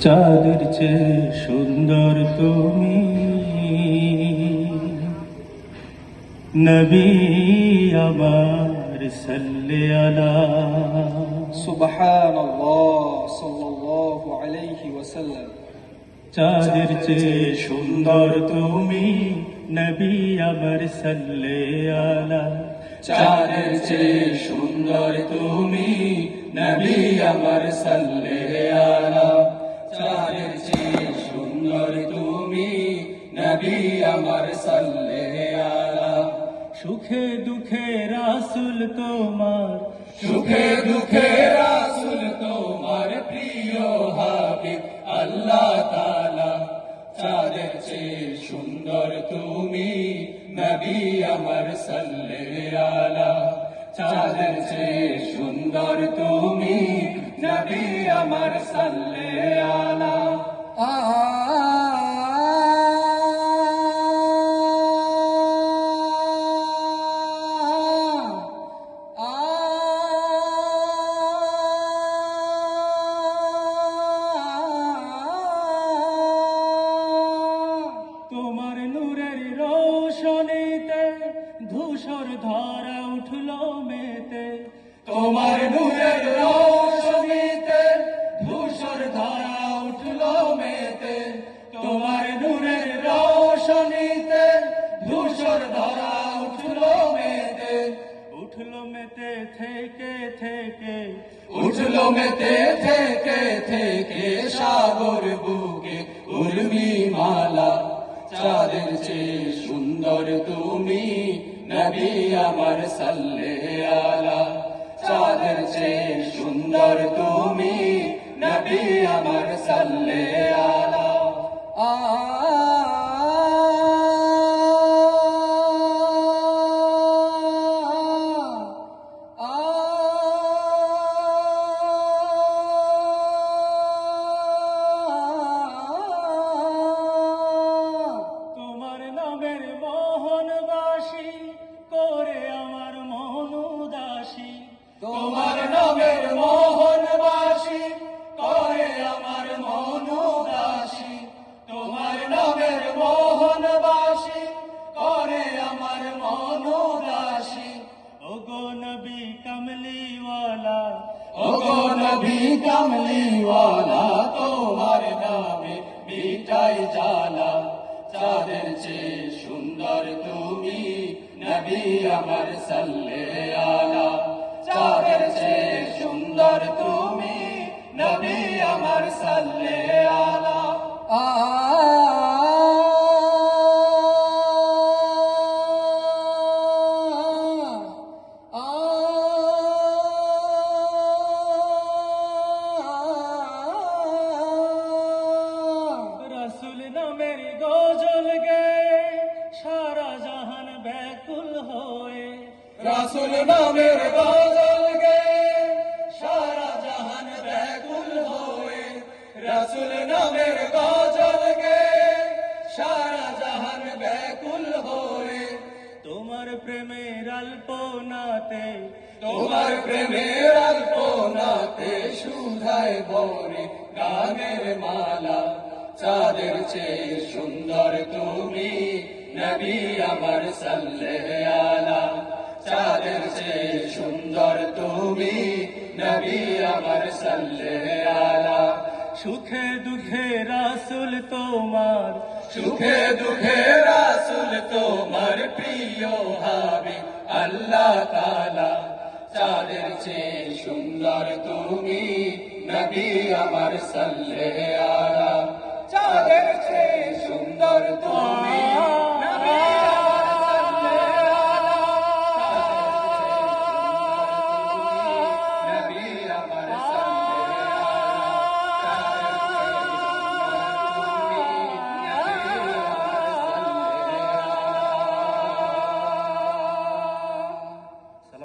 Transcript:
চাঁদের চেয়ে সুন্দর তুমি নবী আমার সাল্লি আলা। সুবহানাল্লাহ সাল্লাল্লাহু আলাইহি ওয়াসাল্লাম। চাঁদের চেয়ে সুন্দর তুমি নবী আমার সাল্লি আলা। চাঁদের চেয়ে সুন্দর তুমি নবী আমার সাল্লি আলা। চাঁদের চেয়ে সুন্দর তুমি নবী আমার সাল্লি আলা। সুখে দুঃখে রাসূল তোমার, সুখে দুঃখে রাসূল তোমার প্রিয় হাবিব আল্লাহ তাআলা। চাঁদের চেয়ে সুন্দর তুমি নবী আমার সাল্লি আলা। চাঁদের চেয়ে সুন্দর তুমি নবী আমার সাল্লি আলা। তোমার নূরের রোশনীতে ধূসর ধরা উঠলো মেতে। তোমার নূরের রোশনীতে ধূসর ধরা উঠলো মেতে। তোমার নূরের রোশনীতে ধূসর ধরা উঠলো মেতে। উঠলো মেতে থেকে থেকে, উঠলো মেতে থেকে থেকে সাগর বুকে উর্মি মালা। চাঁদের চেয়ে সুন্দর তুমি নবী আমার সাল্লি আলা। চাঁদের চেয়ে সুন্দর তুমি নবী আমার সাল্লি আলা। তোমার নামের মোহনবাসী করে আমার মন উদাসী। তোমার নামের মোহনবাসী করে আমার মন উদাসী। তোমার নামের মোহনবাসী করে আমার মন উদাসী। ওগো নবী কামলিওয়ালা, ওগো নবী কামলিওয়ালা, তোমার নামে মিটাই জ্বালা। চাঁদের চেয়ে সুন্দর তুমি নবী আমার সাল্লি আলা। চাঁদের চেয়ে সুন্দর তুমি নবী আমার সাল্লি আলা। রাসূল নামের গজল গেয়ে সারা জাহান ব্যাকুল হয়ে। রাসূল নামের গজল গেয়ে সারা জাহান ব্যাকুল হয়ে। রাসূল নামের গজল গেয়ে সারা জাহান ব্যাকুল হয়ে। তোমার প্রেমের আলপনাতে, তোমার প্রেমের আলপনাতে সুধায় বনে গানের মালা। চাঁদের চেয়ে সুন্দর তুমি নবী আমার সাল্লি আলা। চাঁদের চেয়ে সুন্দর তুমি নবী আমার সাল্লি আলা। সুখে দুঃখে রাসূল তোমার, সুখে দুঃখে রাসূল তোমার প্রিয় হাবিব আল্লাহ তাআলা। চাঁদের চেয়ে সুন্দর তুমি নবী আমার সাল্লি আলা। চাঁদের চেয়ে সুন্দর তুমি